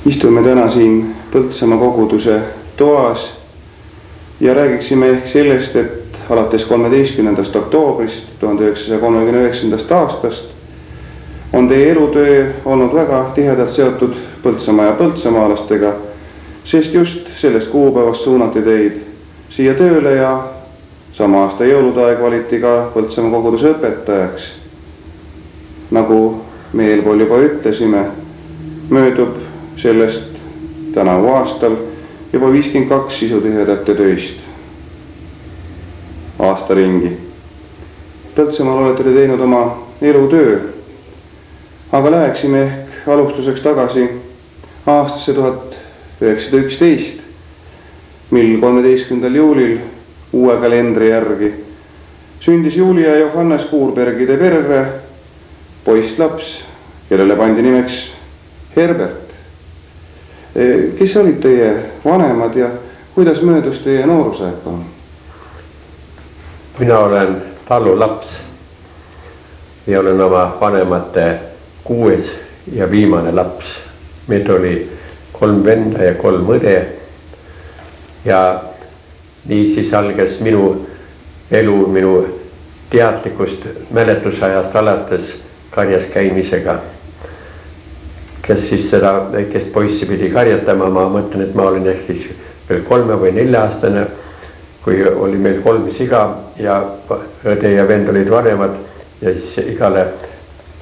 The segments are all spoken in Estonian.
Istume täna siin Põltsamaa koguduse toas ja räägiksime ehk sellest, et alates 13. oktoobrist 1939. aastast on teie elutöö olnud väga tihedalt seotud Põltsamaa ja põltsamaalastega, sest just sellest kuupäevast suunati teid siia tööle ja sama aasta jõulude aeg valiti ka Põltsamaa koguduse õpetajaks. Nagu me eelpool juba ütlesime, möödub sellest tänavu aastal juba 52 sisutihedat ja töist aasta ringi. Põltsamaal olete te teinud oma elutöö, aga läheksime ehk alustuseks tagasi aastasse 1911, mil 13. juulil uue kalendri järgi sündis Julia Johannes Kuurbergide perre poisslaps, kellele pandi nimeks Herbert. Kes olid teie vanemad ja kuidas möödus teie noorusaeg? Mina olen talulaps ja olen oma vanemate 6. ja viimane laps. Meid oli 3 venda ja 3 õde. Ja nii siis algas minu elu, minu teadlikust mäletusajast alates karjas käimisega. Kes siis seda väikest poissi pidi karjatama, ma mõtlen, et ma olin ehk siis veel 3 või 4 aastane, kui oli meil 3 siga ja õde ja vend olid vanemad ja siis igale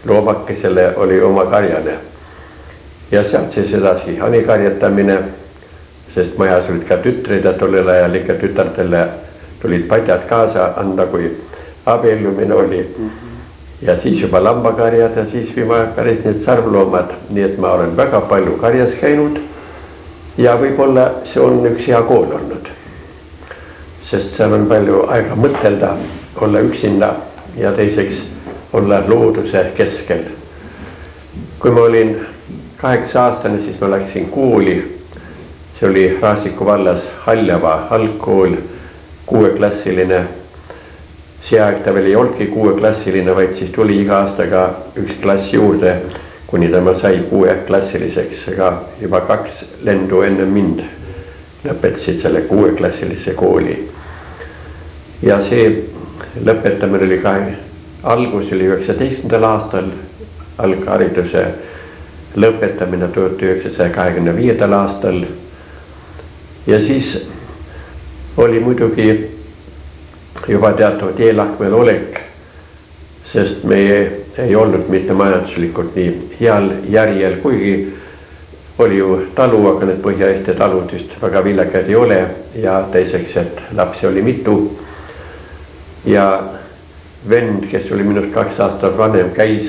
loomakesele oli oma karjane. Ja sealt siis edasi hanikarjatamine, sest majas olid ka tütreid ja tollel ajal ikka tütartele tulid padjad kaasa anda, kui abiellumine oli. Ja siis juba lambakarjad ja siis päris need sarvloomad, nii et ma olen väga palju karjas käinud ja võib-olla see on üks hea kool olnud, sest seal on palju aega mõtelda, olla üksinda ja teiseks olla looduse keskel. Kui ma olin 8-aastane, siis ma läksin kooli, see oli Raasiku vallas Haljava algkool, 6-klassiline. See aeg ta veel ei olnudki 6-klassiline, vaid siis tuli iga aastaga 1 klass juurde, kuni ta sai 6-klassiliseks, aga juba 2 lendu enne mind lõpetasid selle 6-klassilise kooli. Ja see lõpetamine oli algus oli 19. aastal, alghariduse lõpetamine 1925. aastal. Ja siis oli muidugi juba teatavat eelahkmel olek, sest me ei olnud mitte majanduslikult nii heal järjel, kuigi oli ju talu, aga need Põhja-Eesti talud just väga viljakad ei ole ja teiseks, et lapsi oli mitu. Ja vend, kes oli minust 2 aastat vanem, käis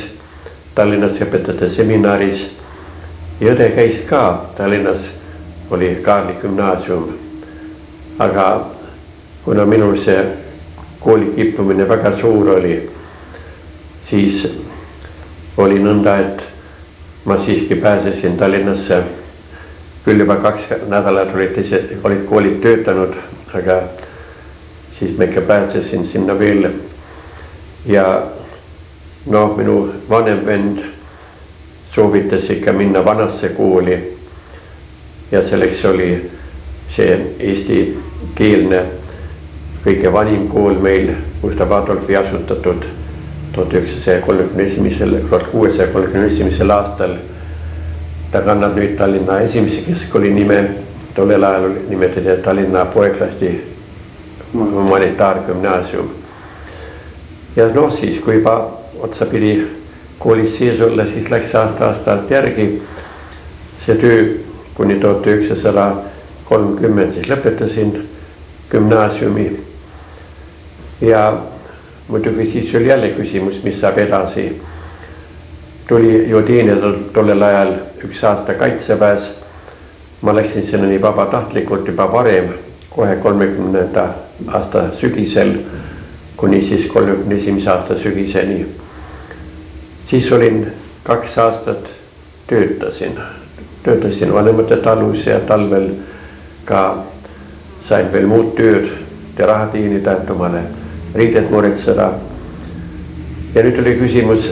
Tallinnas õpetajate seminaris ja õde käis ka Tallinnas, oli Kaarli gümnaasium. Aga kuna minul see kooli kippumine väga suur oli, siis oli nõnda, et ma siiski pääsesin Tallinnasse. Küll juba 2 nädalat olid koolid töötanud, aga siis ma ikka pääsesin sinna veel. Ja minu vanem vend soovitas ikka minna vanasse kooli ja selleks oli see eesti keelne kõige vanim kool meil, Gustav Adolfi asutatud 1631. aastal. Ta kannab nüüd Tallinna esimese keskkooli nime, tollel ajal nimetati Tallinna poeklasti humanitaargümnaasium. Ja siis kui juba otsapidi koolis sees olla, siis läks aasta-aastalt järgi see töö, kuni 1930 siis lõpetasin gümnaasiumi. Ja muidugi siis oli jälle küsimus, mis saab edasi. Tuli ju teenida tollel ajal 1 aasta kaitseväes. Ma läksin sinna nii vabatahtlikult juba varem, kohe 30. aasta sügisel, kuni siis 31. aasta sügiseni. Siis olin 2 aastat töötasin vanemate talus ja talvel ka sain veel muud tööd ja raha teenida, et omale riided muretseda. Ja nüüd oli küsimus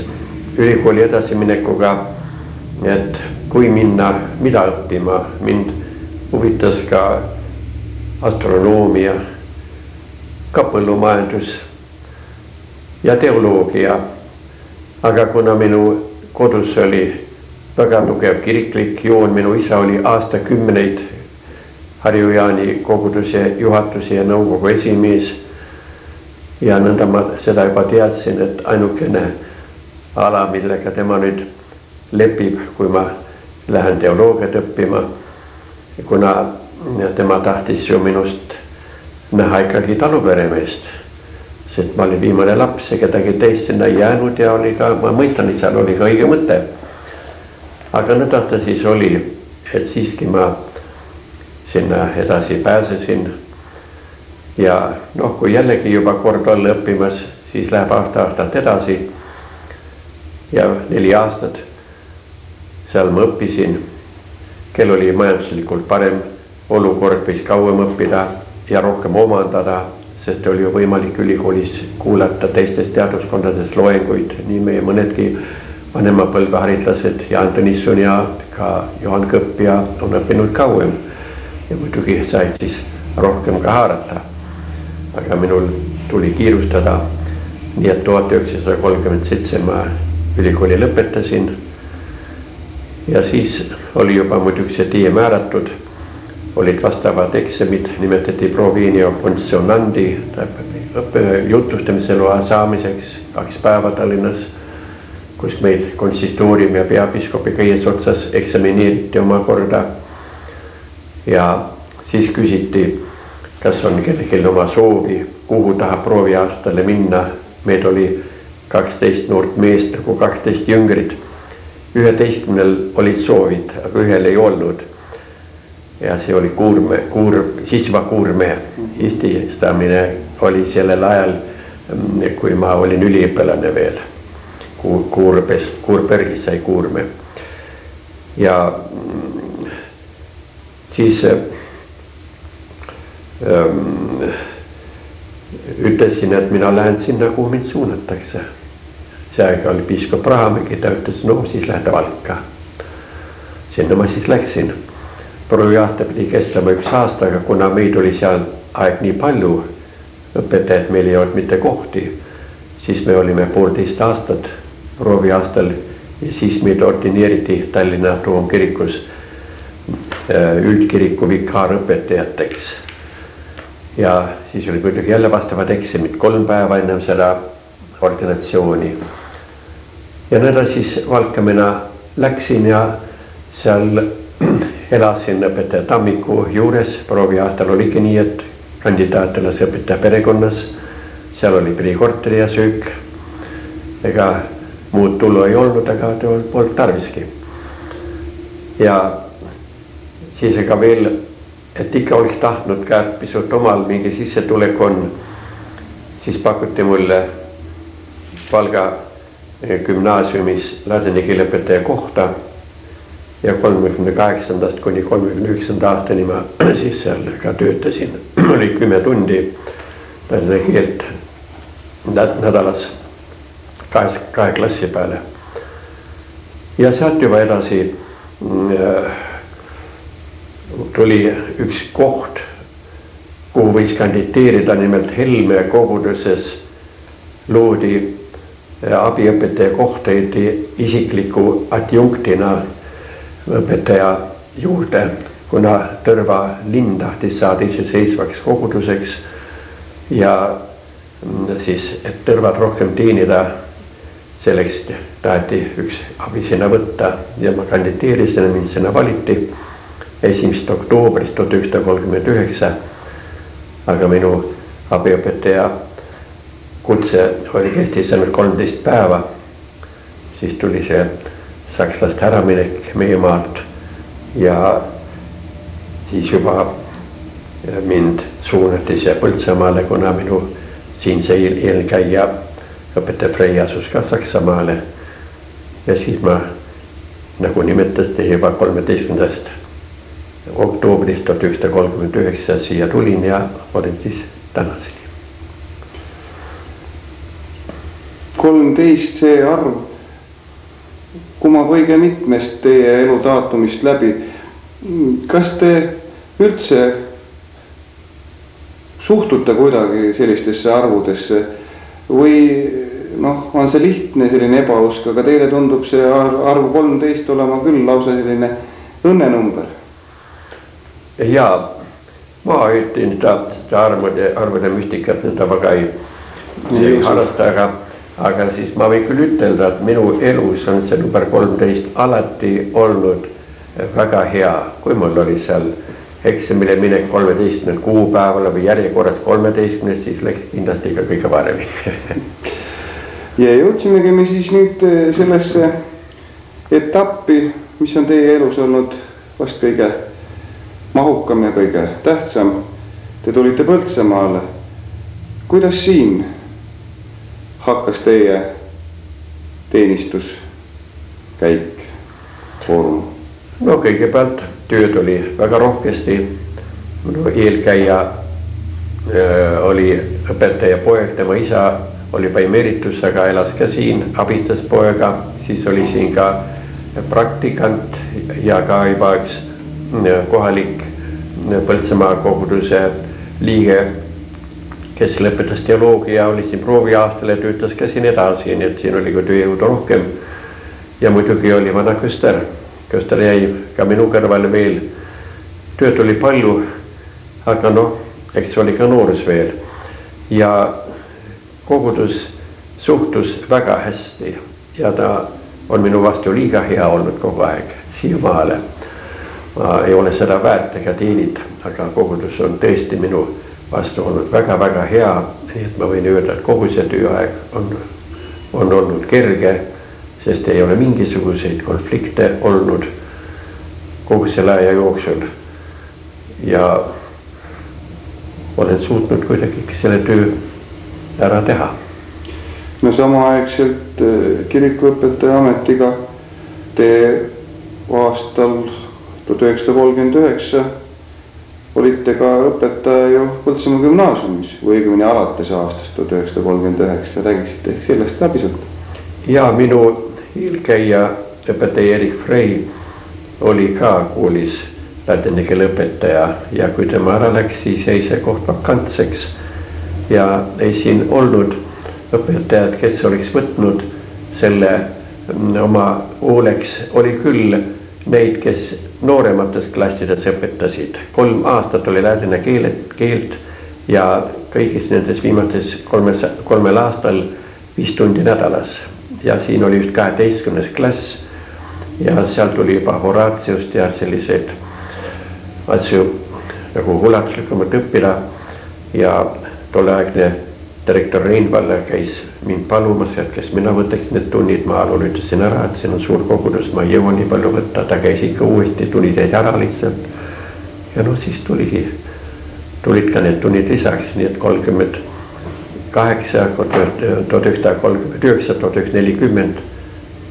ülikooli edasiminekuga, et kui minna, mida õppima. Mind huvitas ka astronoomia, ka põllumajandus ja teoloogia. Aga kuna minu kodus oli väga tugev kiriklik joon, minu isa oli aastakümneid Harju-Jaani koguduse juhatuse ja nõukogu esimees ja nõnda ma seda juba teadsin, et ainukene ala, millega tema nüüd lepib, kui ma lähen teoloogiat õppima, kuna tema tahtis ju minust näha ikkagi taluperemeest, sest ma olin viimane laps ja kedagi teist sinna ei jäänud ja oli ka, ma mõistan, et seal oli ka õige mõte. Aga nõnda ta siis oli, et siiski ma sinna edasi pääsesin ja kui jällegi juba kord olla õppimas, siis läheb aastat edasi ja 4 aastat seal ma õppisin. Kel oli majanduslikult parem olukord, võis kauem õppida ja rohkem omandada, sest oli ju võimalik ülikoolis kuulata teistes teaduskondades loenguid, nii meie mõnedki vanema põlve haritlased ja Antonisson ja ka Johan Kõpp ja on õppinud kauem. Ja muidugi said siis rohkem ka haarata. Aga minul tuli kiirustada, nii et 1937 ma ülikooli lõpetasin. Ja siis oli juba muidugi see tie määratud, olid vastavad eksamid, nimetati proviinio consonandi jutustamise loa saamiseks 2 päeva Tallinnas, kus meid konsistoorium ja peapiskopi kõies otsas eksamineeriti oma korda. Ja siis küsiti, kas on kellelgi oma soovi, kuhu tahab prooviaastale minna. Meid oli 12 noort meest, nagu 12 jüngrid. 11 olid soovid, aga 1 ei olnud. Ja see oli sisva kuurme ististamine oli sellel ajal, kui ma olin üliõpilane veel. Kuurpergis sai kuurme. Ja siis ütlesin, et mina lähen sinna, kuhu mind suunatakse. See aega oli piiskop Rahamägi, ta ütles, siis lähte Valka. Sinna ma siis läksin. Prooviaasta pidi kestama 1 aasta, aga kuna meid oli seal aeg nii palju õpetajad, meil ei olnud mitte kohti, siis me olime 1,5 aastat prooviaastal ja siis meid ordineeriti Tallinna Toomkirikus üldkiriku vikaarõpetajateks. Ja siis oli muidugi jälle vastavad eksamid 3 päeva enne seda ordinatsiooni. Ja nõnda siis Valkamena läksin ja seal elasin õpetaja Tammiku juures. Prooviaastal oligi nii, et kandidaat elas õpetaja perekonnas. Seal oli prikorteri ja söök. Ega muud tulu ei olnud, aga polnud tarviski. Ja siis ega veel, et ikka oleks tahtnud ka pisut omal mingi sissetulek on, siis pakuti mulle Valga gümnaasiumis ladini keeleõpetaja kohta ja 38. kuni 39. aastani ma siis seal ka töötasin. Oli 10 tundi ladini keelt nädalas 2 klassi peale. Ja sealt juba edasi tuli üks koht, kuhu võis kandideerida, nimelt Helme koguduses loodi abiõpetaja kohta isikliku adjunktina õpetaja juurde, kuna Tõrva linn tahtis saada iseseisvaks koguduseks ja siis, et Tõrvad rohkem teenida, selleks taheti üks abi sinna võtta ja ma kandideerisin ja mind sinna valiti 1. oktoobrist 1939, aga minu abiõpetaja kutse oli kestis ainult 13 päeva, siis tuli see sakslaste äraminek meie maalt ja siis juba mind suunati siia Põltsamaale, kuna minu siin see eelkäija õpetaja Frey asus ka Saksamaale ja siis ma, nagu nimetasite, juba 13. oktoobrist 1939 siia tulin ja olin siis tänaseni. 13 see arv kumab õige mitmest teie eludaatumist läbi. Kas te üldse suhtute kuidagi sellistesse arvudesse või noh, on see lihtne selline ebausk, aga teile tundub see arv 13 olema küll lausa selline õnnenumber? Jaa, ma ütlen sitä arvoiden mystiikat, jota väga ei harrasta, aga siis ma võin küll ütelda, et minu elus on see number 13 alati olnud väga hea. Kui mul oli seal eksamile minek 13. kuupäeval või järjekorras 13, siis läks kindlasti ka kõige varem. Ja jõudsimegi me siis nüüd sellesse etappi, mis on teie elus olnud vast kõige mahukam ja kõige tähtsam. Te tulite Põltsamaale. Kuidas siin hakkas teie teenistuskäik Foorum? No kõigepealt tööd oli väga rohkesti. Eelkäija oli õpetaja poeg, tema isa oli emeritus, aga elas ka siin, abistas poega, siis oli siin ka praktikant ja ka juba üks kohalik Põltsamaa koguduse liige, kes lõpetas teoloogia, oli siin prooviaastal ja töötas ka siin edasi, nii et siin oli ka tööjõudu rohkem. Ja muidugi oli vana Köster. Köster jäi ka minu kõrvale veel. Tööd oli palju, aga noh, eks oli ka noorus veel. Ja kogudus suhtus väga hästi ja ta on minu vastu liiga hea olnud kogu aeg siiamaale. Ma ei ole seda väärt ega teenid, aga kogudus on tõesti minu vastu olnud väga-väga hea. Nii et ma võin öelda, et kogu see tööaeg on olnud kerge, sest ei ole mingisuguseid konflikte olnud kogu selle aja jooksul. Ja olen suutnud kuidagi selle töö ära teha. No samaaegselt kirikuõpetaja ametiga te aastal 1939 olite ka õpetaja ju Põltsamaa gümnaasiumis või õigemini alates aastast 1939. Räägiksite ehk sellest ka pisut? Ja minu eelkäija õpetaja Erik Frey oli ka koolis lätine keele õpetaja ja kui tema ära läks, siis jäi see koht vakantseks ja ei siin olnud õpetajad, kes oleks võtnud selle oma hooleks. Oli küll neid, kes noorematest klassides õpetasid. 3 aastat oli lätine keelt ja kõigis nendes viimates 3 aastal 5 tundi nädalas. Ja siin oli just 12. klass ja seal tuli juba Horatiust ja selliseid asju nagu ulatuslikumalt õppida ja tolleaegne direktor Reinvaller käis mind palumas, et kes mina võtaks need tunnid, ma ütlesin ära, et siin on suur kogudus, ma ei jõua nii palju võtta, ta käis ikka uuesti, tunnid jäid ära lihtsalt. Ja no siis tulid ka need tunnid lisaks, nii et 38, 1939, 1940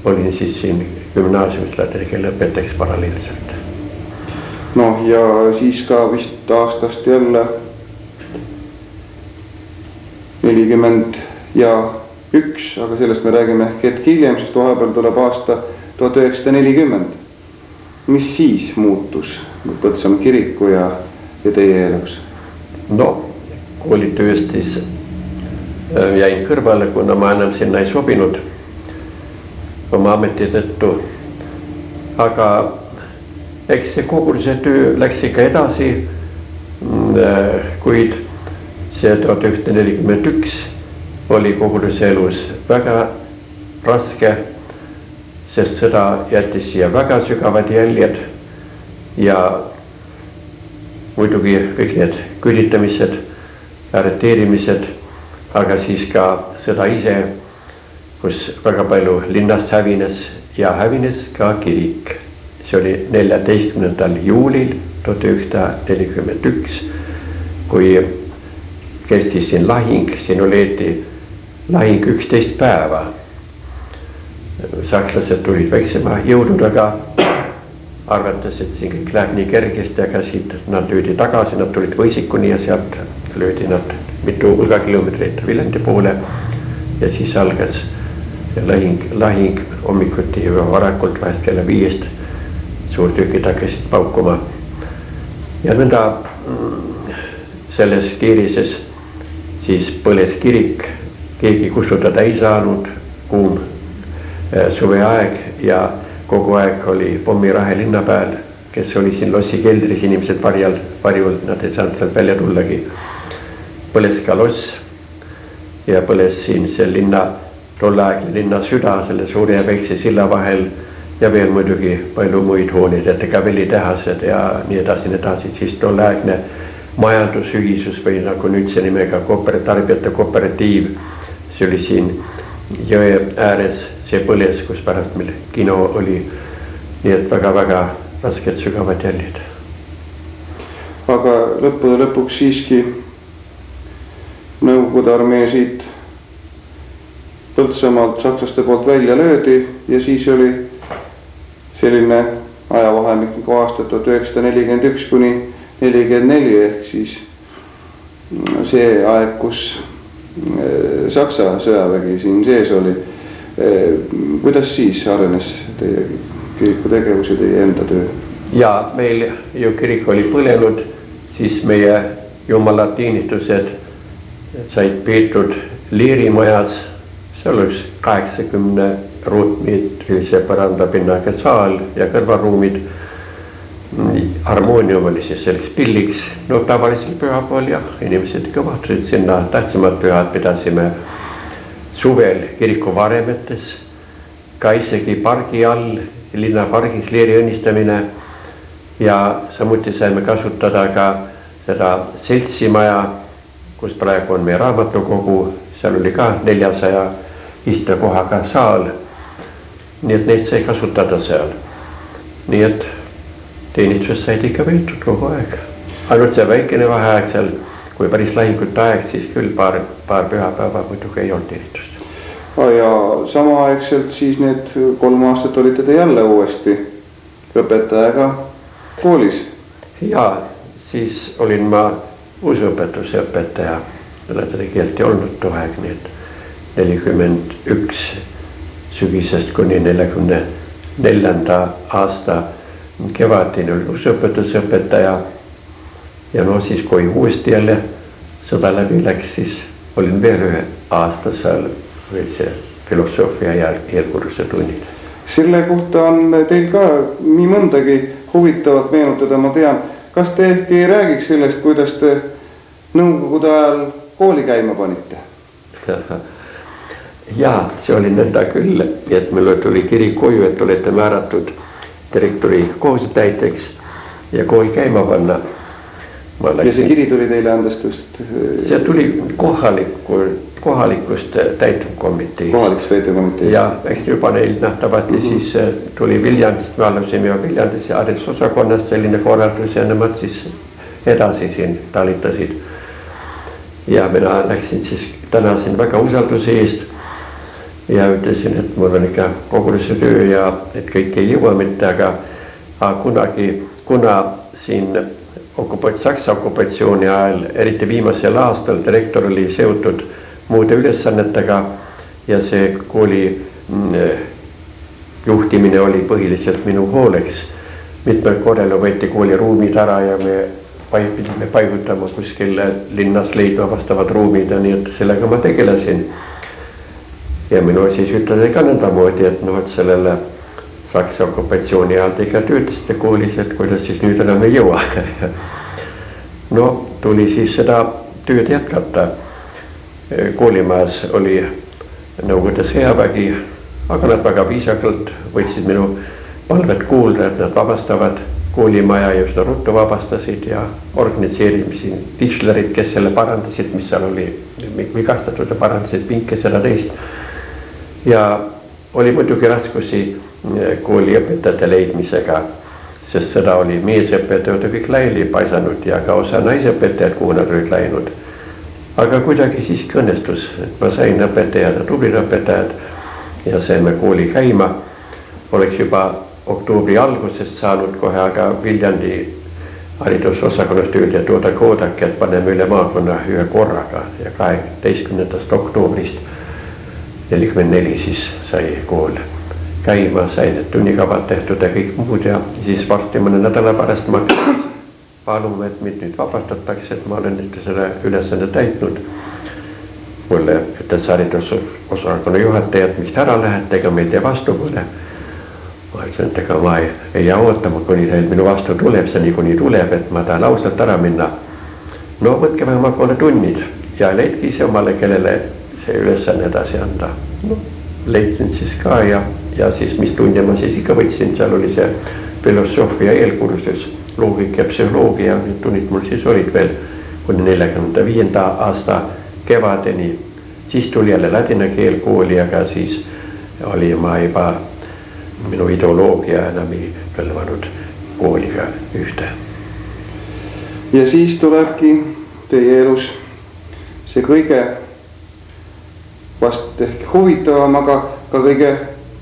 olin siis siin gümnaasiumis lätine keele õpetajaks paralleelselt. No ja siis ka vist aastast jälle 41, aga sellest me räägime hetk hiljem, sest vahepeal tuleb aasta 1940. Mis siis muutus Põltsamaa kiriku ja teie elus? No, koolitööst siis jäin kõrvale, kuna ma enam sinna ei sobinud oma ameti tõttu. Aga eks see koguduse töö läks ikka edasi, kuid see 1941 oli koguduse elus väga raske, sest seda jättis siia väga sügavad jäljed ja muidugi kõik need küüditamised, arreteerimised, aga siis ka sõda ise, kus väga palju linnast hävines ja hävines ka kirik. See oli 14. juulil 1941, kui kestis siin lahing, siin oli lahing 11 päeva. Sakslased tulid väiksema jõududega, arvates, et siin kõik läheb nii kergesti, aga siit nad löödi tagasi, nad tulid Võisikuni ja sealt löödi nad mitu hulga kilomeetrit Viljandi poole ja siis algas ja lahing hommikuti juba varakult vahest kella 5 suurtükid hakkasid paukuma. Ja nõnda selles keerises siis põles kirik, keegi kustutada ei saanud, kuum suveaeg ja kogu aeg oli pommirahe linna peal, kes oli siin lossi keldris, inimesed varjul, nad ei saanud sealt välja tullagi. Põles ka loss ja põles siin see tolleaegne linna süda selle suure ja väikse silla vahel ja veel muidugi palju muid hooneid, et ka velitehased ja nii edasi, siis tolleaegne majandusühisus või nagu nüüdse nimega tarbijate kooperatiiv, see oli siin jõe ääres, see põles, kus pärast meil kino oli, nii et väga-väga rasked sügavad jäljed. Aga lõppude lõpuks siiski Nõukogude armee siit Põltsamaalt sakslaste poolt välja löödi ja siis oli selline ajavahemik nagu aastat 1941 kuni 1944 ehk siis see aeg, kus Saksa sõjavägi siin sees oli. Kuidas siis arenes teie kiriku tegevus ja teie enda töö? Ja meil ju kirik oli põlenud, siis meie jumalatiinitused said peetud Liirimajas, seal üks 80 ruutmeetrilise põrandapinnaga saal ja kõrvaruumid. Harmoonium oli siis selleks pilliks, no tavalisel pühapool jah, inimesed ikka vahtusid sinna, tähtsamad pühad pidasime suvel kiriku varemetes, ka isegi pargi all, linnapargis Liiri õnnistamine ja samuti saime kasutada ka seda seltsimaja, kus praegu on meie raamatukogu, seal oli ka 400 istekohaga saal, nii et neid sai kasutada seal. Nii et teenistus said ikka veetud kogu aeg. Ainult see väikene vaheaeg seal, kui päris lahingute aeg, siis küll paar pühapäeva muidugi ei olnud teenistust. Ja samaaegselt siis need 3 aastat olite te jälle uuesti õpetajaga koolis? Ja siis olin ma usuõpetuse õpetaja, mõnedele keelt ei olnud too aeg, nii et 41 sügisest kuni 44 aasta kevadini oli usuõpetuse õpetaja ja no siis kui uuesti jälle sõda läbi läks, siis olin veel 1 aasta seal veel see filosoofia ja eelkursuse tunnid. Selle kohta on teil ka nii mõndagi huvitavat meenutada, ma tean. Kas te ehk ei räägiks sellest, kuidas te Nõukogude ajal kooli käima panite? Jaa, see oli nõnda küll, et meil tuli kiri koju, et olete määratud direktori kohusetäitjaks ja kool käima panna. Ja see kiri tuli teile andestust? See tuli kohalikust täituvkomitteest. Kohalikust täituvkomitteest. Ja eks juba neil nähtavasti siis tuli Viljandist, me alusime jo Viljandis ja haridusosakonnast selline korraldus ja nemad siis edasi siin talitasid. Ja mina läksin siis, tänasin väga usalduse eest ja ütlesin, et mul on ikka koguduse töö ja et kõik ei jõua mitte, aga kunagi, kuna siin Saksa okupatsiooni ajal, eriti viimasel aastal direktor oli seotud muude ülesannetega ja see kooli juhtimine oli põhiliselt minu hooleks. Mitmel korral võeti kooli ruumid ära ja me pidime paigutama kuskil linnas leidma vastavad ruumid ja nii, et sellega ma tegelesin. Ja minu siis ütles ka nõndamoodi, et no, et sellele Saksa okupatsiooni ajal te ikka töötasite koolis, et kuidas siis nüüd enam ei jõua. No tuli siis seda tööd jätkata. Koolimajas oli Nõukogude sõjavägi, aga nad väga viisakalt võtsid minu palvet kuulda, et nad vabastavad koolimaja ja just ruttu vabastasid ja organiseerisin Tischlerid, kes selle parandasid, mis seal oli vigastatud ja parandasid pinke seda teist. Ja oli muidugi raskusi kooliõpetajate leidmisega, sest seda oli meesõpetajad kõik laiali paisanud ja ka osa naisõpetajad, kuhu nad olid läinud. Aga kuidagi siiski õnnestus, et ma sain õpetajad ja tublid õpetajad ja saime kooli käima. Oleks juba oktoobri algusest saanud kohe, aga Viljandi haridusosakonnast öeldi, et oodake, et paneme üle maakonna ühe korraga ja 12. oktoobrist 44 siis sai kool käima, sai need tunnikavad tehtud ja kõik muud ja siis varsti mõne nädala pärast ma palume, et mind nüüd vabastatakse, et ma olen ikka selle ülesande täitnud. Mulle ütles haridusosakonna juhataja, et miks ära lähete, ega meid ei vastu pole. Ma ütlesin, et ega ma ei jää ootama, kuni teil minu vastu tuleb, see niikuinii tuleb, et ma tahan ausalt ära minna. No võtke vähemalt 3 tunnid ja leidke ise omale, kellele see ülesanne edasi anda. No, leidsin siis ka ja siis mis tunde ma siis ikka võtsin, seal oli see filosoofia eelkursus, loogika ja psühholoogia, need tunnid mul siis olid veel kuni 45. aasta kevadeni. Siis tuli jälle ladina keel kooli, aga siis oli ma juba minu ideoloogia enam ei kõlvanud kooliga ühte. Ja siis tulebki teie elus see kõige vast ehk huvitavam, aga ka kõige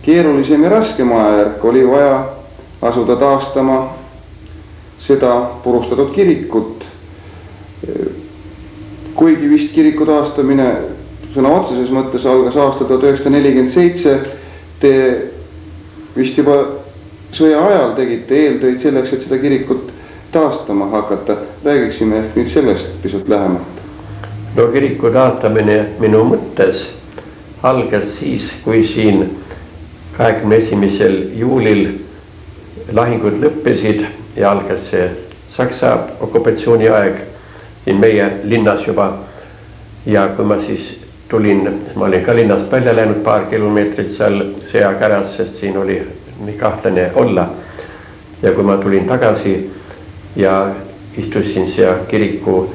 keerulisem ja raskem ajajärk. Oli vaja asuda taastama seda purustatud kirikut. Kuigi vist kiriku taastamine sõna otseses mõttes algas aastal 1947, te vist juba sõja ajal tegite eeltöid selleks, et seda kirikut taastama hakata. Räägiksime ehk nüüd sellest pisut lähemalt. No kiriku taastamine minu mõttes algas siis, kui siin 21. juulil lahingud lõppesid ja algas see Saksa okupatsiooni aeg siin meie linnas juba. Ja kui ma siis tulin, ma olin ka linnast välja läinud paar kilomeetrit seal sõjakäras, sest siin oli nii kahtlane olla. Ja kui ma tulin tagasi ja istusin siia kiriku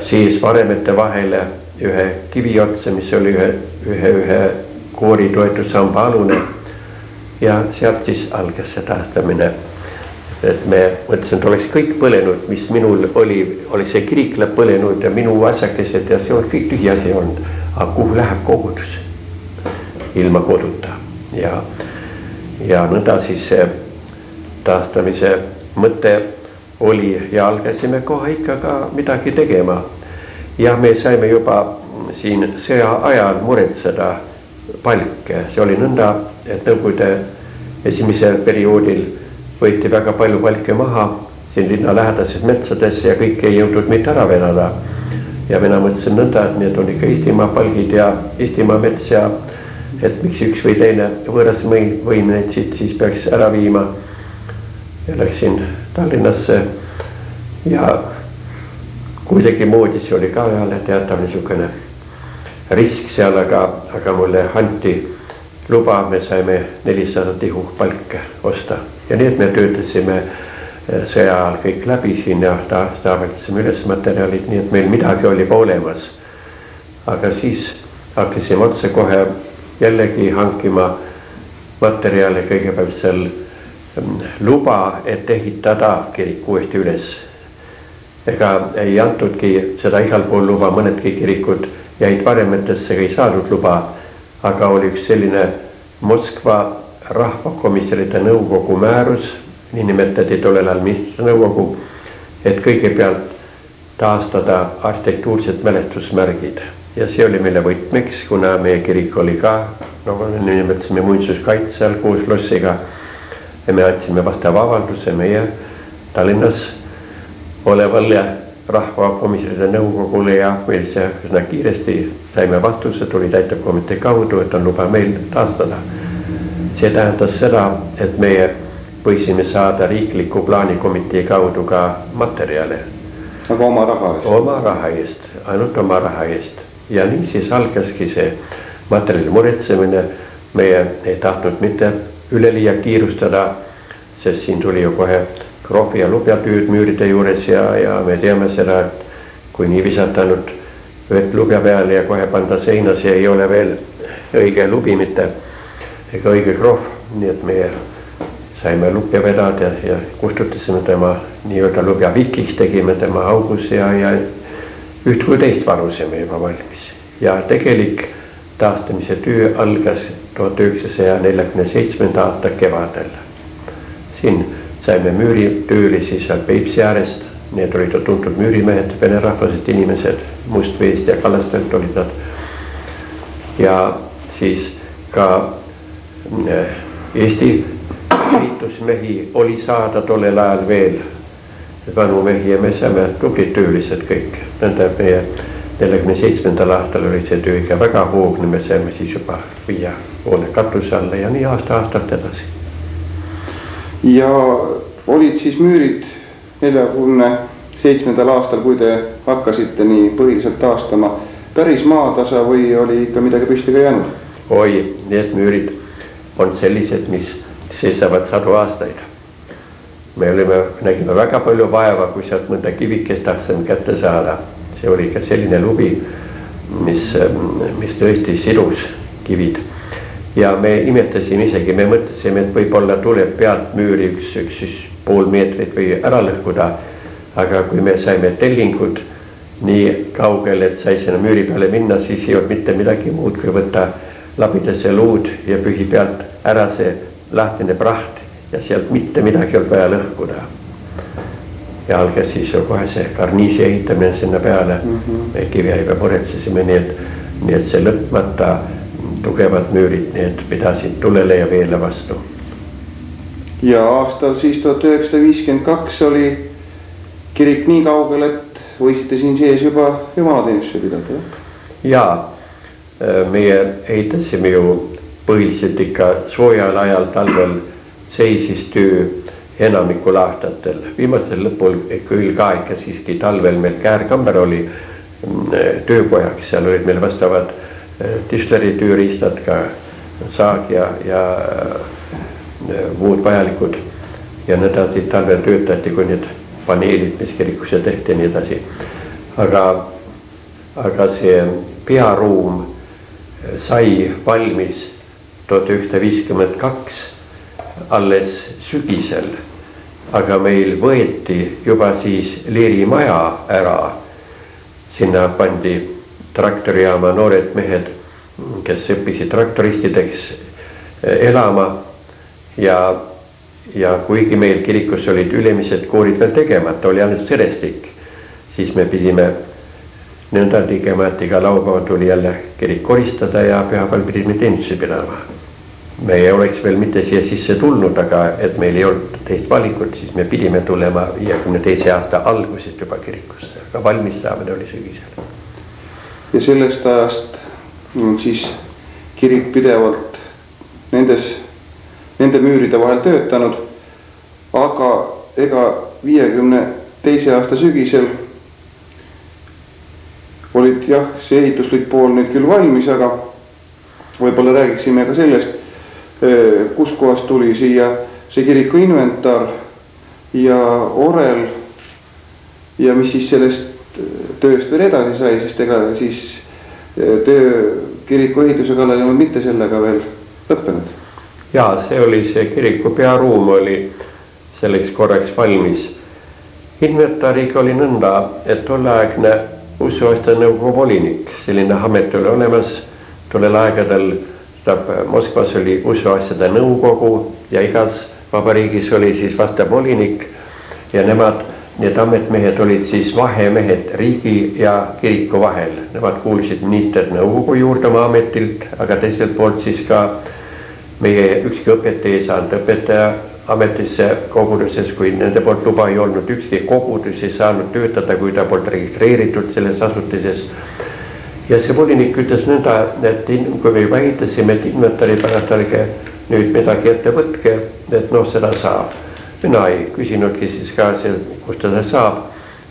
sees varemete vahele ühe kivi otsa, mis oli ühe koori toetussamba alune. Ja sealt siis algas see taastamine. Et me mõtlesin, et oleks kõik põlenud, mis minul oli see kirik põlenud ja minu asjakesed ja see on kõik tühi asi olnud. Aga kuhu läheb kogudus? Ilma koduta. Ja nõnda siis see taastamise mõte oli ja algasime kohe ikka ka midagi tegema. Ja me saime juba siin sõja ajal muretseda palke. See oli nõnda, et nõukogude esimesel perioodil võeti väga palju palke maha siin linna lähedases metsades ja kõik ei jõudnud mitte ära venada. Ja mina mõtlesin nõnda, et need on ikka Eestimaa palgid ja Eestimaa mets ja et miks üks või teine võõras võim neid siis peaks ära viima. Ja läksin Tallinnasse ja kuidagi moodi see oli ka jälle teatav niisugune risk seal, aga mulle anti luba, me saime 400 tihu palke osta. Ja nii, et me töötasime sõja ajal kõik läbi siin ja taastasime üles materjalid, nii et meil midagi oli olemas. Aga siis hakkasime otse kohe jällegi hankima materjale, kõigepealt seal luba, et ehitada kirik uuesti üles. Ega ei antudki seda igal pool luba, mõnedki kirikud jäid varemetesse, ei saadud luba, aga oli üks selline Moskva rahvakomissaride nõukogu määrus, nii nimetati tollel ajal ministrinõukogu, et kõigepealt taastada arhitektuursed mälestusmärgid. Ja see oli meile võtmeks, kuna meie kirik oli ka, nagu me nimetasime muinsuskaitse all koos lossiga. Ja me andsime vastava avalduse meie Tallinnas olevalle rahvakomissaride nõukogule ja meil see üsna kiiresti saime vastuse, tuli täitevkomitee kaudu, et on luba meil taastada. See tähendas seda, et meie võisime saada riikliku plaanikomitee kaudu ka materjale. Aga oma raha eest? Oma raha eest, ainult oma raha eest. Ja nii siis algaski see materjali muretsemine. Meie ei tahtnud mitte üleliia kiirustada, sest siin tuli ju kohe krohvi ja lubjatüüd müüride juures ja me teame seda, et kui nii visata ainult vett lubja peale ja kohe panda seina, see ei ole veel õige lubi mitte ega õige krohv, nii et meie saime lubja vedada ja kustutasime tema nii-öelda lubja vikiks, tegime tema augus ja üht kui teist varusime juba valmis. Ja tegelik taastamise töö algas 1947. aasta kevadel. Siin saime müüritöölisi seal Peipsi äärest, need olid tuntud müürimehed, vene rahvusest inimesed, Mustveest ja Kallastelt olid nad. Ja siis ka Eesti ehitusmehi oli saada tollel ajal veel vanu mehi ja me saime tublid töölised kõik. Nende meie 47. aastal oli see töö ikka väga hoogne, me saime siis juba viia hoone katuse alla ja nii aastalt edasi. Ja olid siis müürid 47. aastal, kui te hakkasite nii põhiliselt taastama, päris maatasa või oli ikka midagi püsti ka jäänud? Oi, need müürid on sellised, mis seisavad 100 aastaid. Me nägime väga palju vaeva, kui sealt mõnda kivikest tahtsime kätte saada. See oli ka selline lubi, mis tõesti sidus kivid. Ja me imestasime isegi, me mõtlesime, et võib-olla tuleb pealt müüri üks pool meetrit või ära lõhkuda. Aga kui me saime tellingud nii kaugel, et sai sinna müüri peale minna, siis ei olnud mitte midagi muud, kui võtta labidesse luud ja pühi pealt ära see lahtine praht ja sealt mitte midagi ei olnud vaja lõhkuda. Ja algas siis kohe see karniisi ehitamine sinna peale. Me Kiviaiga muretsesime, nii et see lõpmata tugevad müürid, need pidasid tulele ja veele vastu. Ja aastal siis 1952 oli kirik nii kaugel, et võisite siin sees juba jumalateenistuse pidada. Jaa, meie ehitasime ju põhiliselt ikka soojal ajal talvel seisis töö enamikul aastatel. Viimasel lõpul küll ka ikka siiski talvel meil käärkamber oli töökojaks, seal olid meil vastavad tisleri tööriistad, ka saag ja muud vajalikud. Ja need talvel töötati, kui need paneelid, mis kirikusse tehti ja nii edasi. Aga see pearuum sai valmis 1952 alles sügisel, aga meil võeti juba siis Leeri maja ära. Sinna pandi traktorijaama noored mehed, kes õppisid traktoristideks elama ja kuigi meil kirikus olid ülemised koorid veel tegemata, oli ainult sõrestik, siis me pidime nõnda tegema, et iga laupäeval tuli jälle kirik koristada ja pühapäeval pidime teenistuse pidama. Me ei oleks veel mitte siia sisse tulnud, aga et meil ei olnud teist valikut, siis me pidime tulema 52. aasta algusest juba kirikusse, aga valmis saamine oli sügisel. Ja sellest ajast on siis kirik pidevalt nende müüride vahel töötanud, aga ega 52. aasta sügisel olid jah, see ehituslik pool nüüd küll valmis, aga võib-olla räägiksime ka sellest, kus kohast tuli siia see kiriku inventar ja orel ja mis siis sellest tööst veel edasi sai, sest ega siis töö kiriku ehituse kallal ei olnud mitte sellega veel lõppenud. Jaa, see oli see kiriku pearuum oli selleks korraks valmis. Inventariga oli nõnda, et tolleaegne usuaasta nõukogu volinik, selline amet oli olemas tollel aegadel. Moskvas oli usuasjade nõukogu ja igas vabariigis oli siis vastav volinik ja need ametmehed olid siis vahemehed riigi ja kiriku vahel. Nemad kuulsid minister nõukogu juurde oma ametilt, aga teiselt poolt siis ka meie ükski õpetaja ei saanud õpetaja ametisse koguduses, kui nende poolt luba ei olnud, ükski kogudus ei saanud töötada, kui ta poolt registreeritud selles asutuses. Ja see volinik ütles nõnda, et kui me juba ehitasime, et inventari pärast olge nüüd midagi ette võtke, et seda saab. Mina ei küsinudki siis ka, kust seda saab,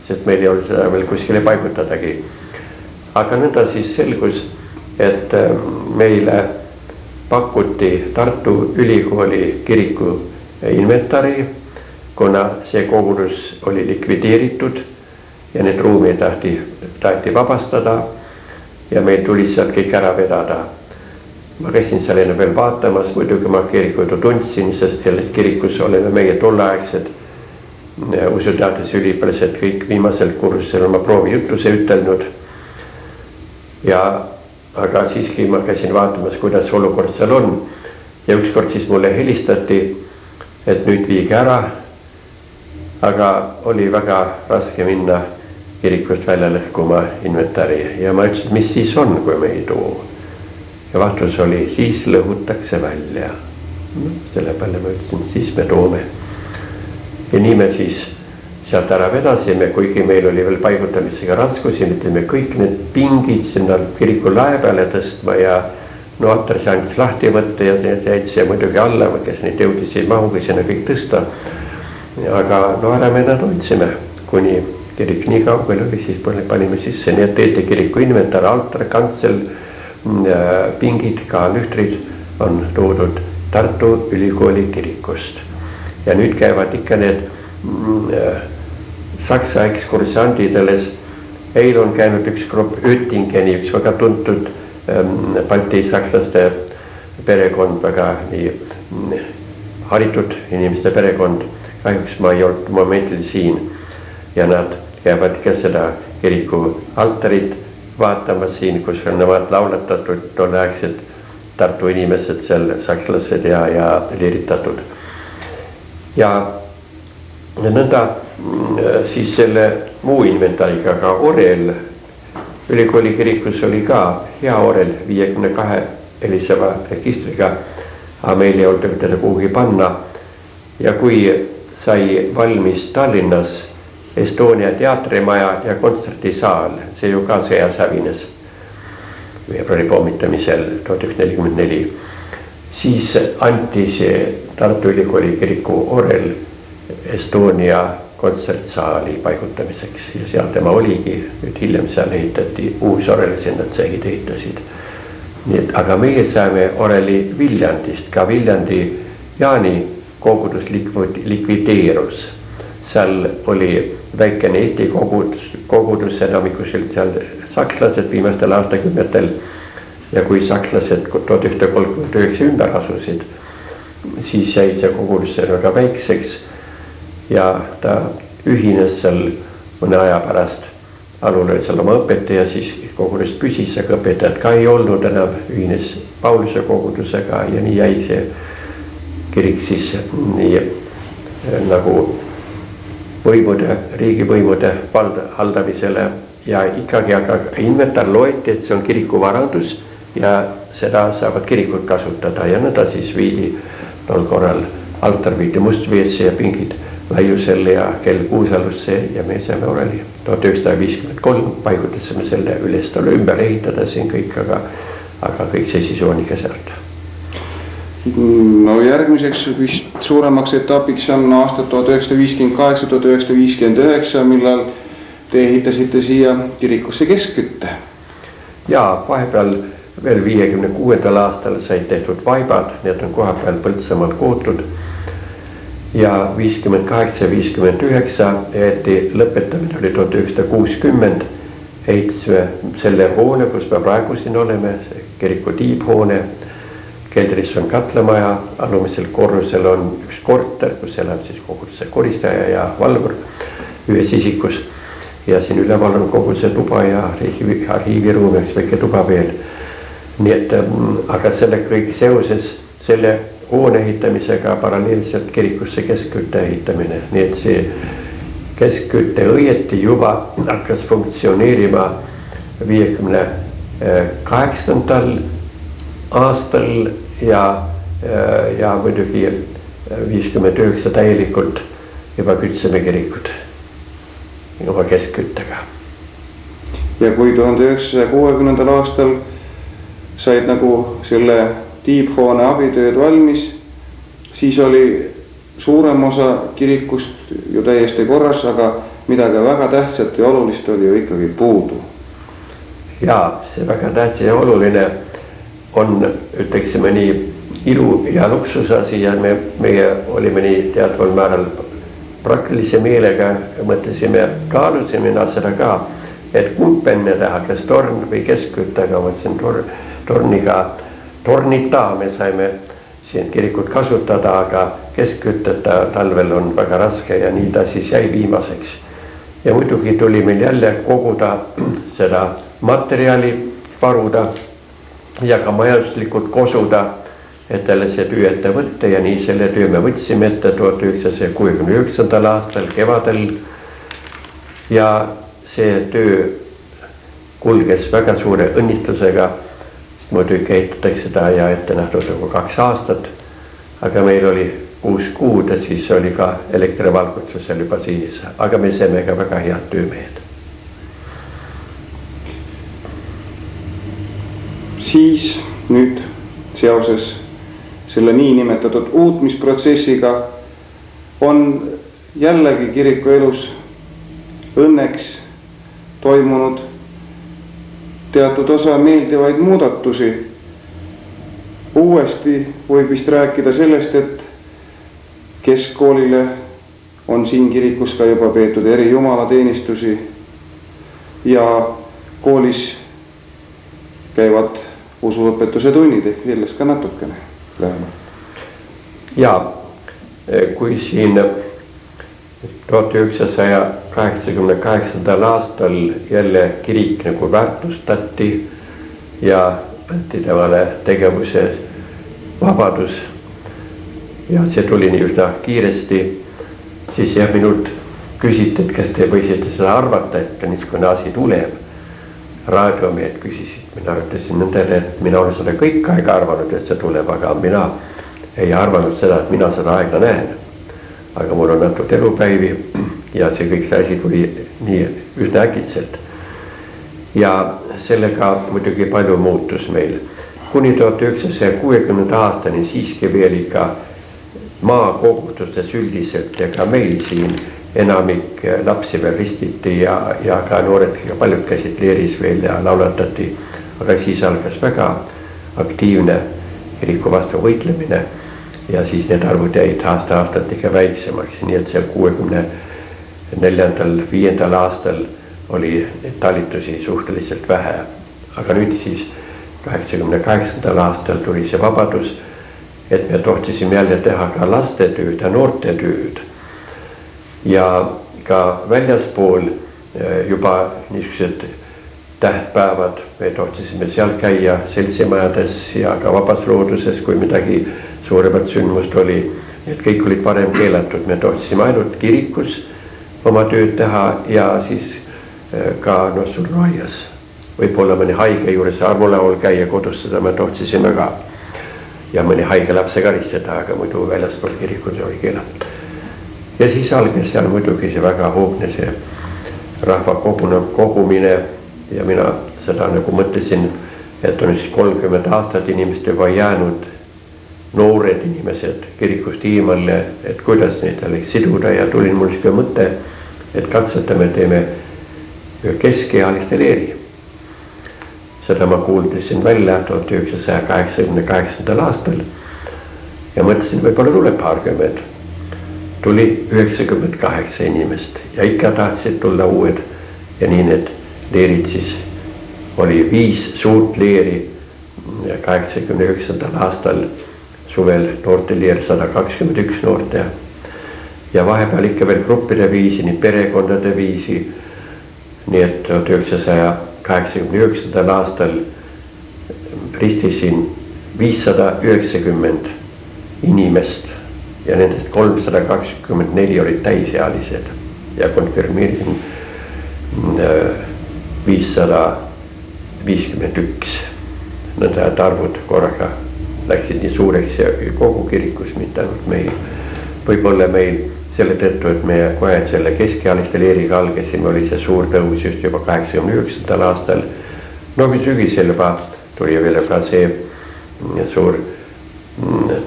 sest meil ei olnud seda veel kuskile paigutadagi. Aga nõnda siis selgus, et meile pakuti Tartu Ülikooli kiriku inventari, kuna see kogudus oli likvideeritud ja need ruumi tahti vabastada. Ja meil tuli sealt kõik ära vedada. Ma käisin seal enne veel vaatamas, muidugi ma kirikuid tundsin, sest selles kirikus oleme meie tolleaegsed usuteadlase üliõpilased kõik viimasel kursusel oma proovijutuse ütelnud. Aga siiski ma käisin vaatamas, kuidas olukord seal on. Ja ükskord siis mulle helistati, et nüüd viige ära, aga oli väga raske minna kirikust välja lõhkuma inventari ja ma ütlesin, mis siis on, kui me ei too. ja vastus oli, siis lõhutakse välja. No, selle peale ma ütlesin, siis me toome. Ja nii me siis sealt ära vedasime, kuigi meil oli veel paigutamisega raskusi, ütleme kõik need pingid sinna kiriku lae peale tõstma ja no altar see andis lahti võtta ja jäid see muidugi alla, kes neid jõudis ei mahugi sinna kõik tõsta. Aga no ära me nad hoidsime, kuni kirik nii kaugel oli, siis panime sisse, nii et teete kiriku inventar, altar, kantsel, pingid, ka lühtrid on toodud Tartu Ülikooli kirikust. Ja nüüd käivad ikka need saksa ekskursandid alles. Eil on käinud üks grupp Oettingeni, üks väga tuntud Balti sakslaste perekond, väga nii haritud inimeste perekond. Kahjuks ma ei olnud momendil siin ja nad käivad ikka seda kiriku altarit vaatamas siin, kus on nemad laulatatud tolleaegsed Tartu inimesed seal, sakslased ja liiritatud. Ja nõnda siis selle muu inventariga ka orel. Ülikooli kirikus oli ka hea orel 52 Eliseva registriga, aga meil ei olnud teda kuhugi panna. Ja kui sai valmis Tallinnas Estonia teatrimaja ja kontserdisaal, see ju ka sõjas hävines veebruari pommitamisel 1944, siis anti see Tartu Ülikooli kiriku orel Estonia kontsertsaali paigutamiseks ja seal tema oligi, nüüd hiljem seal ehitati uus orel, sinna tsehhid ehitasid. Nii et, aga meie saime oreli Viljandist, ka Viljandi Jaani kogudus likvideerus. Seal oli väikene Eesti kogudus, enamikus olid seal sakslased viimastel aastakümnetel ja kui sakslased 1939 ümber asusid, siis jäi see kogudus väga väikseks ja ta ühines seal mõne aja pärast. Alul oli seal oma õpetaja, siis kogudus püsis, aga õpetajad ka ei olnud enam, ühines Pauluse kogudusega ja nii jäi see kirik siis nii nagu riigivõimude haldamisele ja ikkagi aga inventar loeti, et see on kiriku varandus ja seda saavad kirikud kasutada ja nõnda siis viidi tol korral altar viidi Mustveesse ja pingid Laiuselle ja kell Kuusalusse ja me saime oreli. 1953 paigutasime selle üles, talle ümber ehitada siin kõik, aga kõik see siis jooniga sealt. No järgmiseks vist suuremaks etapiks on aastat 1958-1959, millal te ehitasite siia kirikusse keskkütte. Ja vahepeal veel 56. aastal said tehtud vaibad, need on koha peal Põltsamaal kootud. Ja 58-59 ehti lõpetamine oli 1960, ehitasime selle hoone, kus me praegu siin oleme, kiriku tiibhoone. Keldris on katlamaja, alumisel korrusel on üks korter, kus elab siis koguduse koristaja ja valvur ühes isikus. Ja siin üleval on kogu see tuba ja arhiiviruum, üks väike tuba veel. Nii et, aga selle kõik seoses selle hoone ehitamisega paralleelselt kirikusse keskkütte ehitamine. Nii et see keskkütte õieti juba hakkas funktsioneerima 58. aastal ja muidugi 59 täielikult juba kütsime kirikud oma keskküttega. Ja kui 1960. aastal said nagu selle tiibhoone abitööd valmis, siis oli suurem osa kirikust ju täiesti korras, aga midagi väga tähtsat ja olulist oli ju ikkagi puudu. Ja see väga tähtis ja oluline on, ütleksime nii, ilu ja luksusasi ja meie olime nii teadval määral praktilise meelega, mõtlesime, kaalusime seda ka, et kumb enne teha, kas torn või keskküttega, mõtlesin tornita me saime siin kirikut kasutada, aga keskkütteta talvel on väga raske ja nii ta siis jäi viimaseks. Ja muidugi tuli meil jälle koguda seda materjali, varuda ja ka majanduslikult kosuda, et jälle see töö ette võtta ja nii selle töö me võtsime ette 1969. aastal kevadel ja see töö kulges väga suure õnnitlusega, muidugi ehitatakse seda ja ette nähtud nagu 2 aastat, aga meil oli 6 kuud ja siis oli ka elektrivalgutus seal juba siis, aga me saime ka väga head töömehed. Siis nüüd seoses selle niinimetatud uutmisprotsessiga on jällegi kiriku elus õnneks toimunud teatud osa meeldivaid muudatusi. Uuesti võib vist rääkida sellest, et keskkoolile on siin kirikus ka juba peetud eri jumalateenistusi ja koolis käivad usuõpetuse tunnid ehk sellest ka natukene lähemalt. Ja kui siin 1988. aastal jälle kirik nagu väärtustati ja anti temale tegevuse vabadus ja see tuli nii üsna kiiresti, siis jah minult küsiti, et kas te võisite seda arvata, et niisugune asi tuleb. Raadiomehed küsisid, mina ütlesin nendele, et mina olen seda kõik aega arvanud, et see tuleb, aga mina ei arvanud seda, et mina seda aega näen. Aga mul on antud elupäivi ja see kõik see asi tuli nii üsna äkitselt. Ja sellega muidugi palju muutus meil. Kuni 1960. aastani siiski veel ikka maakogustustes üldiselt ja ka meil siin enamik lapsi veel ristiti ja ka noored ja paljud käisid leeris veel ja laulatati, aga siis algas väga aktiivne kiriku vastu võitlemine ja siis need arvud jäid aasta-aastalt ikka väiksemaks, nii et seal 64.–5. aastal oli talitusi suhteliselt vähe, aga nüüd siis 88. aastal tuli see vabadus, et me tohtisime jälle teha ka lastetööd ja noortetööd. Ja ka väljaspool juba niisugused tähtpäevad, me tohtisime seal käia seltsimajades ja ka vabas looduses, kui midagi suuremat sündmust oli, et kõik olid varem keelatud, me tohtisime ainult kirikus oma tööd teha ja siis ka surnuaias. Võib-olla mõni haige juures armulaul käia kodus, seda me tohtisime ka ja mõni haige lapse karistada, aga muidu väljaspool kirikut oli keelatud. Ja siis algas seal muidugi see väga hoogne see rahva kogumine ja mina seda nagu mõtlesin, et on siis 30 aastat inimest juba jäänud noored inimesed kirikust iimale, et kuidas neid oleks siduda ja tulin mul siuke mõte, et katsetame, teeme keskealiste leeri. Seda ma kuuldasin välja 1988. aastal ja mõtlesin, võib-olla tuleb paarkümmend. Tuli 98 inimest ja ikka tahtsid tulla uued ja nii need leerid siis oli 5 suurt leeri 89. aastal suvel noorteleer 121 noorte ja vahepeal ikka veel gruppide viisi, nii perekondade viisi, nii et 1989. aastal ristisin 590 inimest ja nendest 324 olid täisealised ja konfirmeerisin 551. Need arvud korraga läksid nii suureks ja kogu kirikus, mitte ainult meil. Võib-olla meil selle tõttu, et me kohe selle keskealiste leeriga algasime, oli see suur tõus just juba 89. aastal. No kui sügisel juba tuli veel ka see suur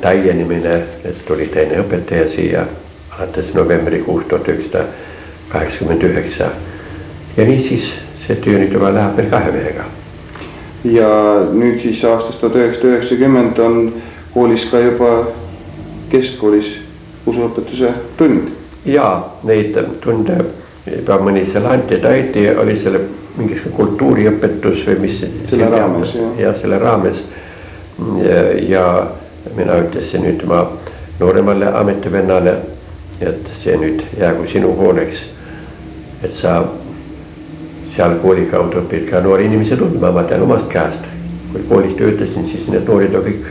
täienimine, et tuli teine õpetaja siia alates novembrikuust 1989. Ja nii siis see töö nüüd juba läheb veel 2 mehega. Ja nüüd siis aastast 1990 on koolis ka juba keskkoolis usuõpetuse tund. Ja neid tunde juba mõni selle anti täiti, oli selle mingis kultuuriõpetus või mis selle raames, ja selle raames. Ja mina ütlesin nüüd ma nooremale ametivennale, et see nüüd jäägu sinu hooleks, et sa seal kooli kaudu õpid ka noori inimesi tundma, ma tean omast käest. Kui koolis töötasin, siis need noorid kõik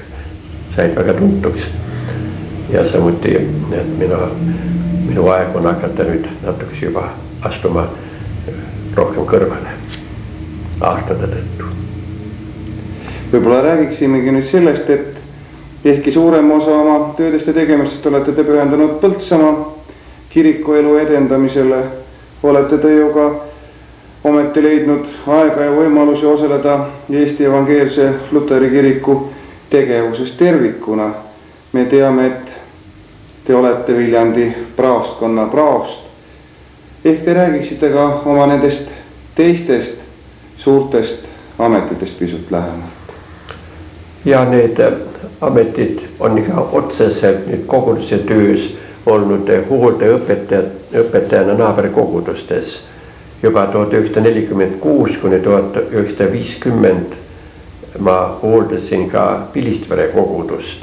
said väga tuntuks. Ja samuti, et minu aeg on hakata nüüd natuks juba astuma rohkem kõrvale aastate tõttu. Võib-olla räägiksimegi nüüd sellest, et ehkki suurem osa oma töödest ja tegemistest olete te pühendanud Põltsamaa kirikuelu edendamisele, olete te ju ka ometi leidnud aega ja võimalusi osaleda Eesti Evangeelse Luteri kiriku tegevuses tervikuna. Me teame, et te olete Viljandi praostkonna praost. Ehk te räägiksite ka oma nendest teistest suurtest ametitest pisut lähemalt. Ja need ametid on ka otseselt nüüd koguduse töös olnud hooldeõpetajana naaberkogudustes. Juba 1946 kuni 1950 ma hooldasin ka Pilistvere kogudust,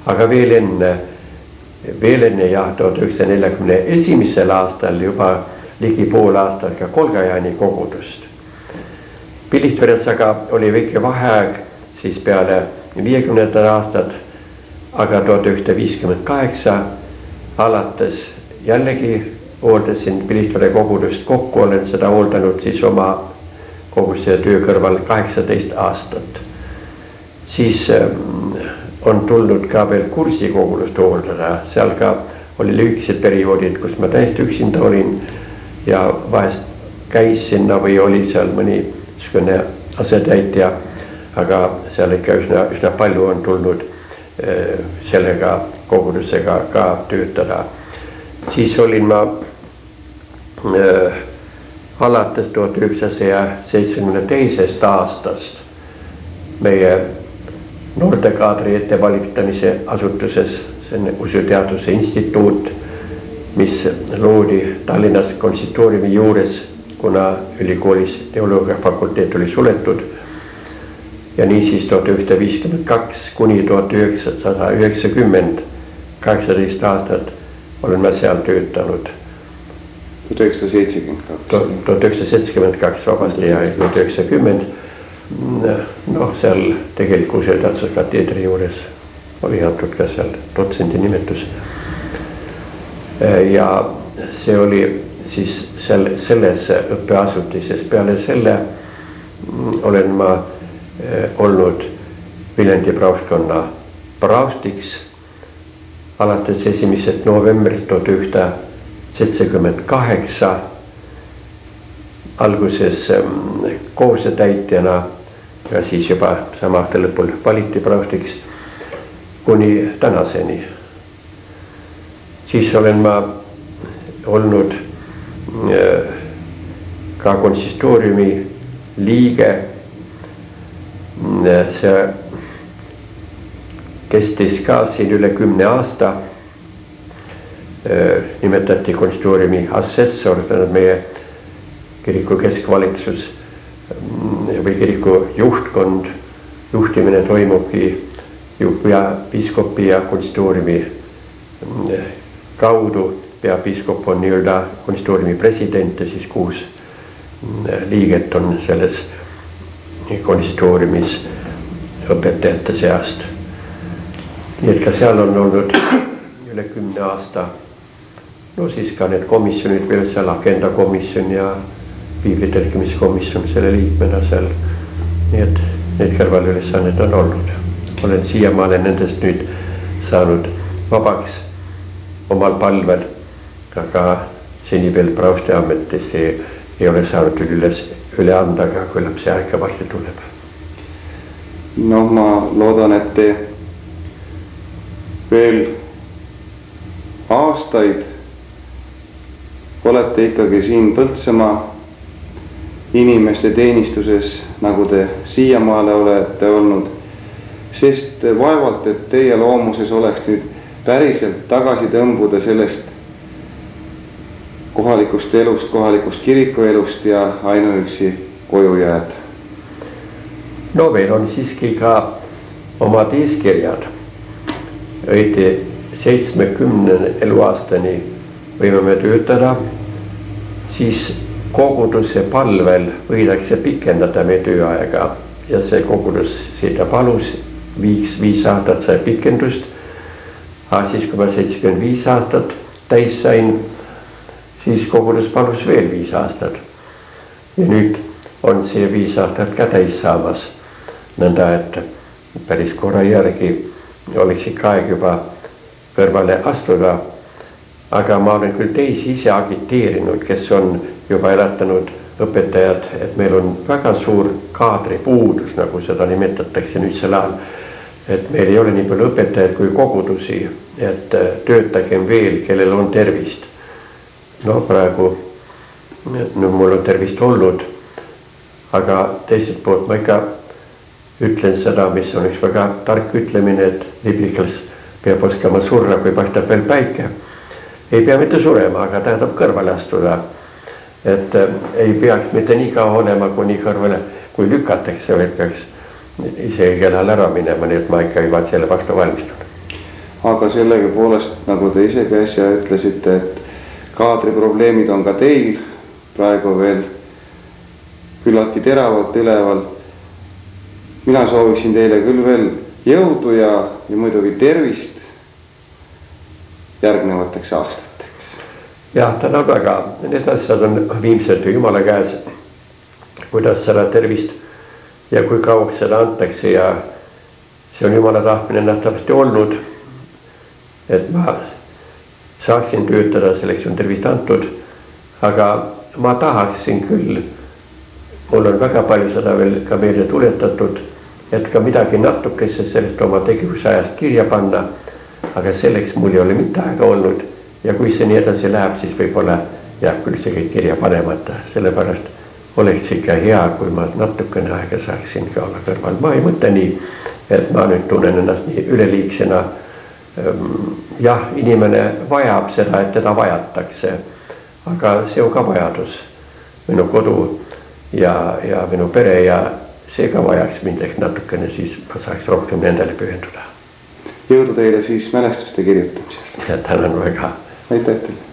aga veel enne 1941. aastal juba ligi pool aastat ka Kolgajani kogudust. Pilistveres aga oli väike vaheaeg siis peale 50. aastat, aga 1958 alates jällegi hooldasin Pilistvere kogudust, kokku olen seda hooldanud siis oma koguduse töö kõrval 18 aastat. Siis on tulnud ka veel Kursi kogudust hooldada, seal ka oli lühikesed perioodid, kus ma täiesti üksinda olin ja vahest käis sinna või oli seal mõni asetäitja, aga seal ikka üsna palju on tulnud sellega kogudusega ka töötada. Siis olin ma alates 1972. aastast meie noortekaadri ettevalitamise asutuses, see on usuteaduse instituut, mis loodi Tallinnas konsistooriumi juures, kuna ülikoolis teoloogia fakulteet oli suletud. Ja niisiis 1952 kuni 1990, 18 aastat olen ma seal töötanud. 1972 vabasti ja 1990, seal tegelikult usuteaduskateedri juures oli antud ka seal dotsendi nimetus. Ja see oli siis selles õppeasutuses. Peale selle olen ma olnud Viljandi praostkonna praostiks alates 1. novembrist 1978, alguses kohusetäitjana ja siis juba sama aasta lõpul valiti praostiks kuni tänaseni. Siis olen ma olnud ka konsistooriumi liige. See kestis ka siin üle 10 aasta. Nimetati konsistooriumi assessor, meie kiriku keskvalitsus või kiriku juhtkond, juhtimine toimubki peapiiskopi ja konsistooriumi kaudu. Peapiiskop on nii-öelda konsistooriumi president ja siis 6 liiget on selles konsistooriumis õpetajate seast. Nii et ka seal on olnud üle 10 aasta. No siis ka need komisjonid veel seal, agenda komisjon ja piiblitõlkimiskomisjon selle liikmena seal. Nii et need kõrvalülesannet on olnud. Olen siiamaale nendest nüüd saanud vabaks omal palvel, aga seni veel praosti ametis ei ole saanud üle anda, aga küllap see aeg varsti tuleb. No ma loodan, et te veel aastaid olete ikkagi siin Põltsamaa inimeste teenistuses, nagu te siiamaale olete olnud, sest vaevalt, et teie loomuses oleks nüüd päriselt tagasi tõmbuda sellest kohalikust elust, kohalikust kirikuelust ja ainuüksi koju jääda. No meil on siiski ka omad eeskirjad. Õieti 70 eluaastani võime me töötada, siis koguduse palvel võidakse pikendada meie tööaega ja see kogudus seda palus 5 aastat sai pikendust. Aga siis kui ma 75 aastat täis sain, siis kogudus palus veel 5 aastat. Ja nüüd on see 5 aastat ka täis saamas. nõnda, et päris korra järgi oleks ikka aeg juba kõrvale astuda. Aga ma olen küll teisi ise agiteerinud, kes on juba elatanud õpetajad, et meil on väga suur kaadripuudus, nagu seda nimetatakse nüüdsel ajal. Et meil ei ole nii palju õpetajaid kui kogudusi, et töötagem veel, kellel on tervist. No praegu mul on tervist olnud, aga teiselt poolt ma ikka ütlen seda, mis on üks väga tark ütlemine, et liblikas peab oskama surra, kui paistab veel päike. Ei pea mitte surema, aga tähendab kõrvale astuda. Et ei peaks mitte nii kaua olema, kuni kõrvale, kui lükatakse, vaid peaks isegi kellal ära minema, nii et ma ikka juba selle vastu valmistun. Aga sellega poolest, nagu te ise äsja ütlesite, et kaadriprobleemid on ka teil praegu veel küllaltki teravalt üleval. Mina sooviksin teile küll veel jõudu ja muidugi tervist järgnevateks aastateks. Jah, tänan väga. Need asjad on viimselt Jumala käes, kuidas seda tervist ja kui kauaks seda antakse ja see on Jumala tahtmine nähtavasti olnud, et ma saaksin töötada, selleks on tervist antud, aga ma tahaksin küll, mul on väga palju seda veel ka meelde tuletatud, et ka midagi natukese sellest oma tegevusajast kirja panna, aga selleks mul ei ole mitte aega olnud ja kui see nii edasi läheb, siis võib-olla jääb küll see kõik kirja panemata, sellepärast oleks ikka hea, kui ma natukene aega saaksin ka olla kõrval. Ma ei mõtle nii, et ma nüüd tunnen ennast nii üleliigsena. Jah, inimene vajab seda, et teda vajatakse, aga see on ka vajadus, minu kodu ja minu pere ja see ka vajaks mind ehk natukene, siis ma saaks rohkem nendele pühenduda. Jõudu teile siis mälestuste kirjutamisel. Ja tänan väga. Aitäh teile.